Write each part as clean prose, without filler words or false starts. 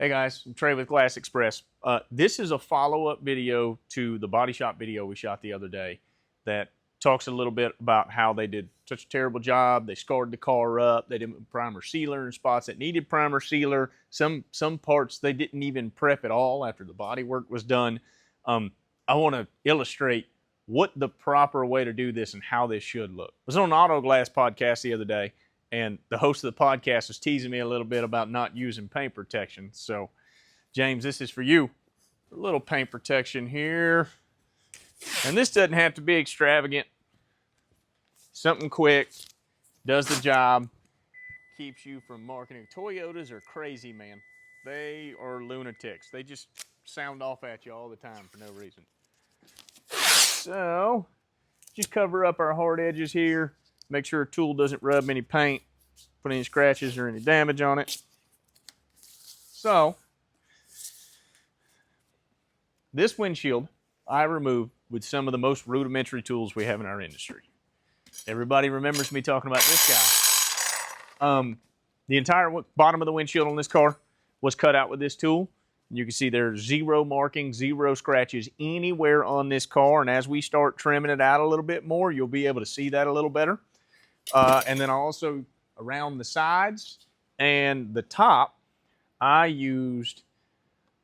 Hey guys, I'm Trey with Glass Express. This is a follow-up video to the body shop video we shot the other day that talks a little bit about how they did such a terrible job. They scarred the car up. They didn't put primer sealer in spots that needed primer sealer. Some parts they didn't even prep at all after the body work was done. I want to illustrate what the proper way to do this and how this should look. I was on an Auto Glass podcast the other day, and the host of the podcast was teasing me a little bit about not using paint protection. So, James, this is for you. A little paint protection here. And this doesn't have to be extravagant. Something quick, does the job, keeps you from marking. Toyotas are crazy, man. They are lunatics. They just sound off at you all the time for no reason. So, just cover up our hard edges here. Make sure a tool doesn't rub any paint, put any scratches or any damage on it. So, this windshield I removed with some of the most rudimentary tools we have in our industry. Everybody remembers me talking about this guy. The entire bottom of the windshield on this car was cut out with this tool. You can see there's zero markings, zero scratches anywhere on this car. And as we start trimming it out a little bit more, you'll be able to see that a little better. And then also around the sides and the top, I used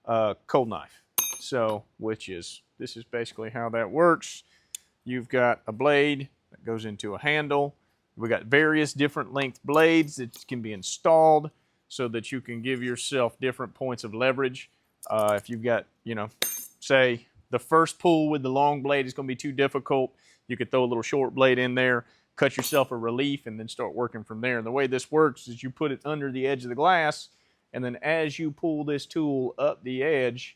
a cold knife. So, this is basically how that works. You've got a blade that goes into a handle. We've got various different length blades that can be installed so that you can give yourself different points of leverage. If you've got, say the first pull with the long blade is going to be too difficult, you could throw a little short blade in there, cut yourself a relief, and then start working from there. And the way this works is you put it under the edge of the glass, and then as you pull this tool up the edge,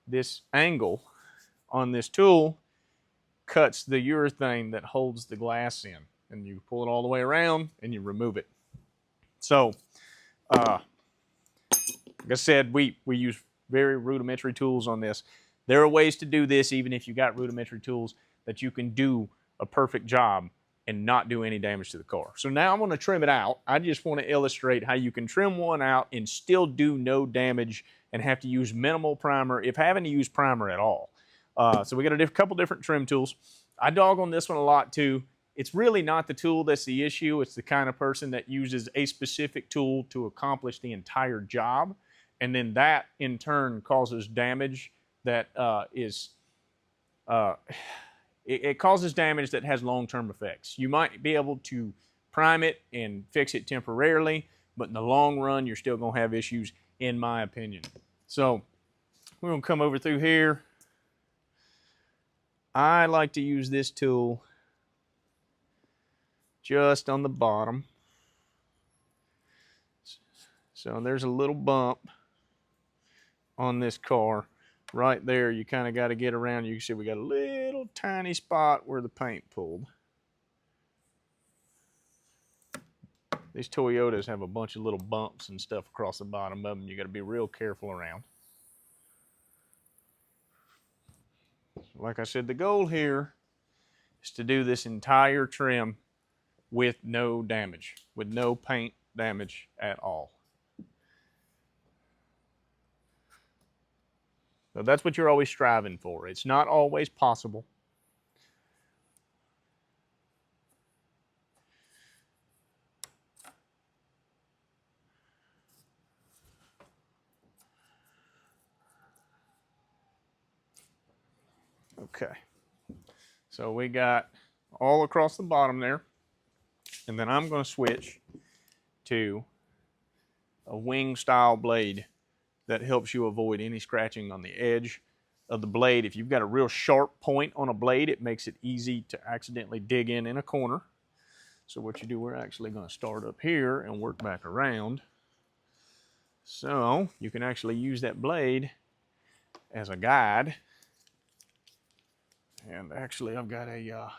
this angle on this tool cuts the urethane that holds the glass in. And you pull it all the way around, and you remove it. So, like I said, we use very rudimentary tools on this. There are ways to do this, even if you got rudimentary tools, that you can do a perfect job and not do any damage to the car. So now I'm going to trim it out. I just want to illustrate how you can trim one out and still do no damage and have to use minimal primer, if having to use primer at all. So we got a couple different trim tools. I dog on this one a lot too. It's really not the tool that's the issue. It's the kind of person that uses a specific tool to accomplish the entire job. And then that, in turn, causes damage that it causes damage that has long-term effects. You might be able to prime it and fix it temporarily, but in the long run, you're still going to have issues, in my opinion. So we're going to come over through here. I like to use this tool just on the bottom. So there's a little bump on this car. Right there, you kind of got to get around. You can see we got a little tiny spot where the paint pulled. These Toyotas have a bunch of little bumps and stuff across the bottom of them. You got to be real careful around. Like I said, the goal here is to do this entire trim with no damage, with no paint damage at all. So that's what you're always striving for. It's not always possible. Okay. So we got all across the bottom there. And then I'm going to switch to a wing style blade that helps you avoid any scratching on the edge of the blade. If you've got a real sharp point on a blade, it makes it easy to accidentally dig in a corner. So what you do, we're actually going to start up here and work back around. So you can actually use that blade as a guide. And actually I've got a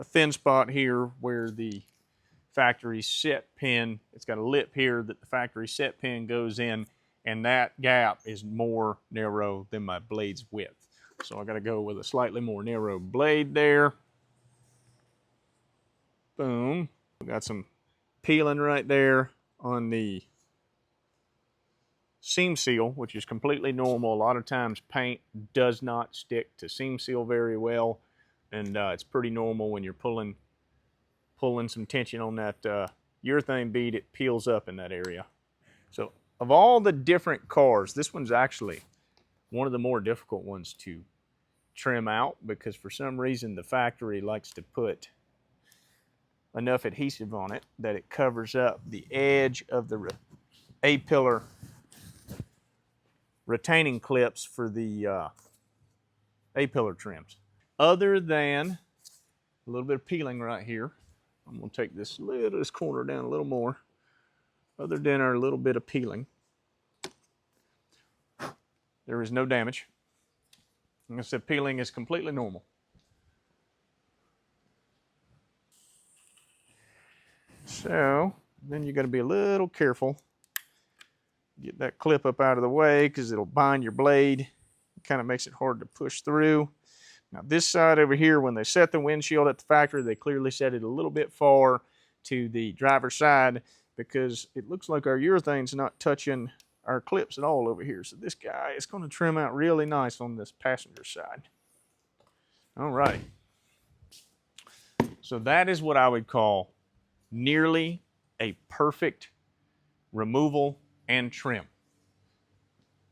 thin spot here where the factory set pin, it's got a lip here that the factory set pin goes in, and that gap is more narrow than my blade's width. So I got to go with a slightly more narrow blade there. Boom. We got some peeling right there on the seam seal, which is completely normal. A lot of times paint does not stick to seam seal very well, and it's pretty normal when you're pulling some tension on that urethane bead, it peels up in that area. So of all the different cars, this one's actually one of the more difficult ones to trim out, because for some reason the factory likes to put enough adhesive on it that it covers up the edge of the A-pillar retaining clips for the A-pillar trims. Other than a little bit of peeling right here, I'm going to take this corner down a little more. Other than our little bit of peeling, there is no damage. Like I said, peeling is completely normal. So then you got to be a little careful. Get that clip up out of the way because it'll bind your blade. It kind of makes it hard to push through. Now this side over here, when they set the windshield at the factory, they clearly set it a little bit far to the driver's side because it looks like our urethane's not touching our clips at all over here. So this guy is going to trim out really nice on this passenger side. All right. So that is what I would call nearly a perfect removal and trim.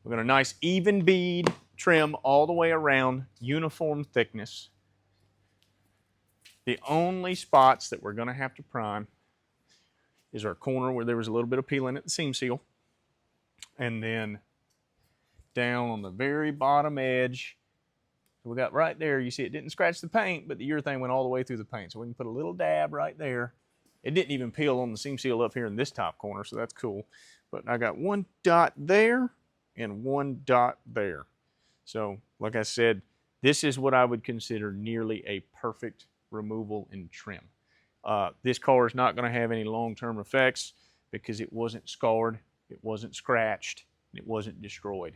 We've got a nice even bead trim all the way around, uniform thickness. The only spots that we're going to have to prime is our corner where there was a little bit of peeling at the seam seal, and then down on the very bottom edge. So we got right there, you see it didn't scratch the paint, but the urethane went all the way through the paint. So we can put a little dab right there. It didn't even peel on the seam seal up here in this top corner, so that's cool. But I got one dot there and one dot there. So like I said, this is what I would consider nearly a perfect removal and trim. This car is not going to have any long-term effects because it wasn't scarred, it wasn't scratched, and it wasn't destroyed.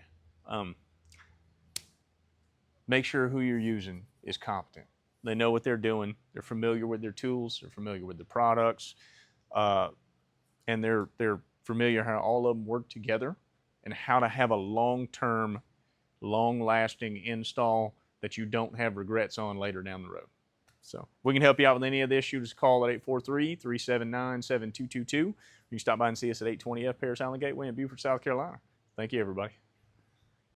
Make sure who you're using is competent. They know what they're doing. They're familiar with their tools. They're familiar with the products. And they're familiar how all of them work together and how to have a long-term, long-lasting install that you don't have regrets on later down the road. So if we can help you out with any of this, shoot us a call at 843-379-7222. You can stop by and see us at 820F Paris Island Gateway in Beaufort, South Carolina. Thank you, everybody.